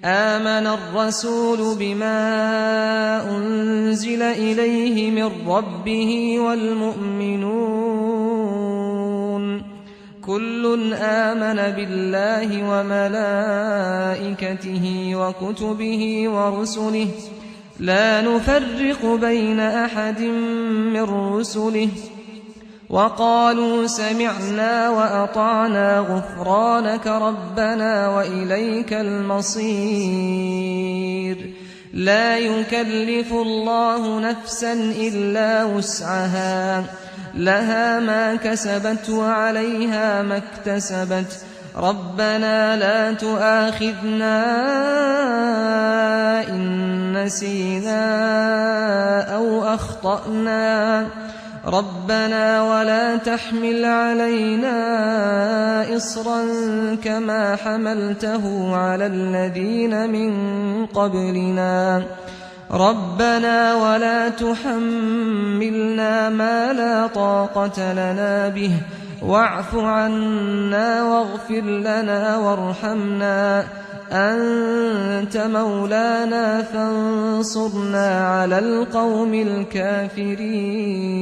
آمن الرسول بما أنزل إليه من ربه والمؤمنون كل آمن بالله وملائكته وكتبه ورسله لا نفرق بين أحد من رسله وقالوا سمعنا وأطعنا غفرانك ربنا وإليك المصير لا يكلف الله نفسا إلا وسعها لها ما كسبت وعليها ما اكتسبت ربنا لا تؤاخذنا إن نسينا أو أخطأنا ربنا ولا تحمل علينا إصرا كما حملته على الذين من قبلنا ربنا ولا تحملنا ما لا طاقة لنا به واعف عنا واغفر لنا وارحمنا أنت مولانا فانصرنا على القوم الكافرين.